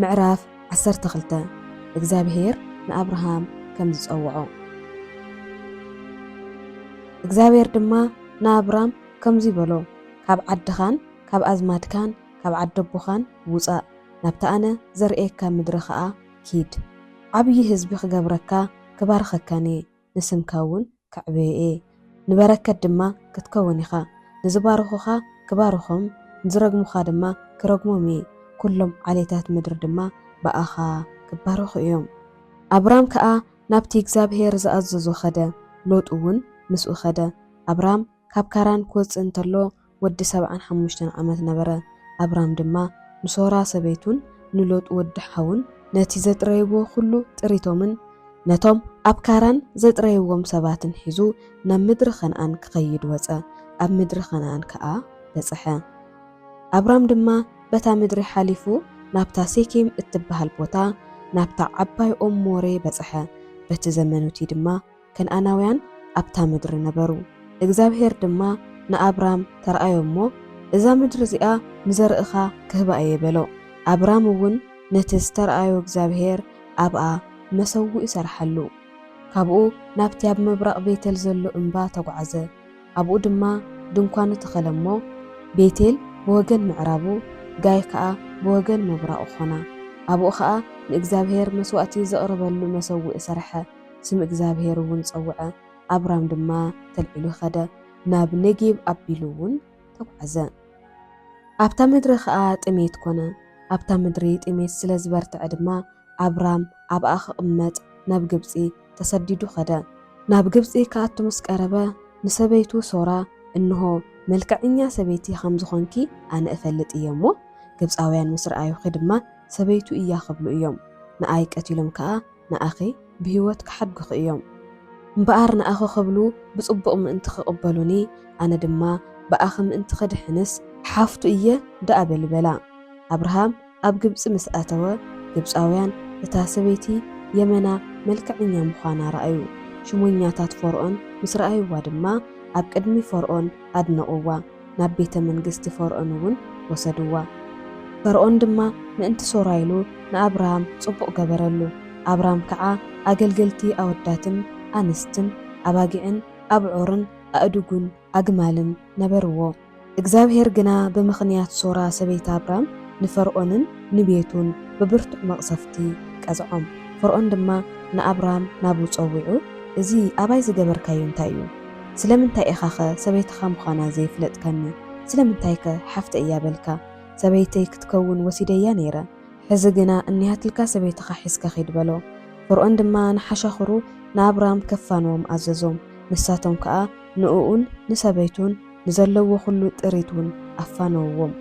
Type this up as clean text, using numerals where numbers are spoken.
ምዕራፍ 12 እግዚአብሔር ንአብርሃም ከም ዝጸውዖ እግዚአብሔር ድማ ንአብራም ከም ዝበሎ ካብ ዓድኻን ካብ ኣዝማድካን ካብ ዓደቦኻን ውፃእ ናብታ ኣነ ዘርኤካ ምድሪ ኸኣ ኪድ ዓብዪ ህዝቢ ክገብረካ ክባርኸካኒ ንስምካ እውን ከዕብየ ንበረከት ድማ ክትከውን ኢኻ ንዝባርኹኻ ክባርኾም ንዝረግሙኻ ድማ ክረግሞም ኩሎም ዓሌታት ምድሪ ድማ በኣኻ ክባርኹ እዮም። አብራም ከዓ ናብቲ እግዚአብሔር ዝኣዘዞ ኸደ ሎጥ እውን ምስኡ ኸደ አብራም ካብ ካራን ክወፅእ እንተሎ ወዲ 75 ዓመት ነበረ። አብራም ድማ ንሶራ ሰበይቱን ንሎጥ ወዲ ሓውን ነቲ ዘጥረይዎ ኩሉ ጥሪቶምን ነቶም ኣብ ካራን ዘጥረይዎም ሰባትን ሒዙ ናብ ምድሪ ኸነኣን ክኸይድ ወፀ። ኣብ ምድሪ ኸነኣን ከዓ በፅሐ። አብራም ድማ በታ ምድሪ ሓሊፉ ናብታ ሴኬም እትበሃል ቦታ ናብታ ዓባይ ኦም ሞሬ በፅሐ። በቲ ዘመኑቲ ድማ ከነኣናውያን ኣብታ ምድሪ ነበሩ። እግዚአብሔር ድማ ንአብራም ተረኣዮ እሞ እዛ ምድሪ እዚኣ ንዘርእኻ ክህባ እየ በሎ። አብራም እውን ነቲ ዝተረኣዮ እግዚአብሔር ኣብኣ መሰዊኡ ይሰርሐሉ። ካብኡ ናብቲ ኣብ ምብራቕ ቤቴል ዘሎ እምባ ተጓዓዘ። ኣብኡ ድማ ድንኳኑ ተኸለ እሞ ቤቴል ብወገን ምዕራቡ ጋይ ከዓ ብወገን ምብራቑ ኾና። ኣብኡ ከዓ ንእግዚአብሔር መስዋእቲ ዘቕርበሉ መሰዊኡ ሰርሐ። ስም እግዚአብሔር እውን ፀውዐ። አብራም ድማ ተልዒሉ ኸደ ናብ ነጌብ ኣቢሉ እውን ተጓዓዘ። ኣብታ ምድሪ ከዓ ጥሜት ኮነ። ኣብታ ምድሪ ጥሜት ስለ ዝበርትዐ ድማ አብራም ኣብኣ ክቕመጥ ናብ ግብፂ ተሰዲዱ ኸደ። ናብ ግብፂ ከኣቱ ምስ ቀረበ ንሰበይቱ ሶራ እንሆ መልክዕኛ ሰበይቲ ከም ዝኾንኪ ኣነ እፈልጥ እየ እሞ ግብፃውያን ምስ ረኣዩኺ ድማ ሰበይቱ እያ ክብሉ እዮም። ንኣይ ቀቲሎም ከዓ ንኣኺ ብሂወት ክሓድጉኺ እዮም። እምበኣር ንኣኺ ክብሉ ብፅቡቕ ምእንቲ ክቕበሉኒ ኣነ ድማ ብኣኺ ምእንቲ ክድሕንስ ሓፍቱ እየ ደኣ በልበላ። አብርሃም ኣብ ግብፂ ምስ ኣተወ ግብፃውያን እታ ሰበይቲ የመና መልክዕኛ ምዃና ረኣዩ። ሽሙኛታት ፈርዖን ምስ ረኣዩዋ ድማ ኣብ ቅድሚ ፈርዖን ኣድነቑዋ። ናብ ቤተ መንግስቲ ፈርዖን እውን ወሰድዋ። ፈርዖን ድማ ምእንቲ ሶራ ኢሉ ንአብርሃም ጽቡቕ ገበረሉ። አብርሃም ከዓ ኣገልገልቲ ኣወዳትን ኣንስትን ኣባጊዕን ኣብዑርን ኣእዱጉን ኣግማልን ነበርዎ። እግዚአብሔር ግና ብምኽንያት ሶራ ሰበይታ አብራም ንፈርዖንን ንቤቱን ብብርቱዕ መቕሰፍቲ ቀዝዖም። ፈርዖን ድማ ንአብራም ናብኡ ፀዊዑ እዚ ኣባይ ዝገበርካዮ እንታይ እዩ? ስለምንታይ ኢኻ ኸ ሰበይትኻ ምዃና ዘይፍለጥከኒ? ስለምንታይ ከ ሓፍተ እያ በልካ? ሰበይተይ ክትከውን ወሲደያ ነይረ። ሕዚ ግና እኒሃትልካ ሰበይትኻ ሒዝካ ኺድ በሎ። ፈርዖን ድማ ንሓሻኽሩ ንአብራም ከፋንዎም ኣዘዞም። ንሳቶም ከዓ ንኡኡን ንሰበይቱን ንዘለዎ ኩሉ ጥሪት እውን ኣፋነውዎም።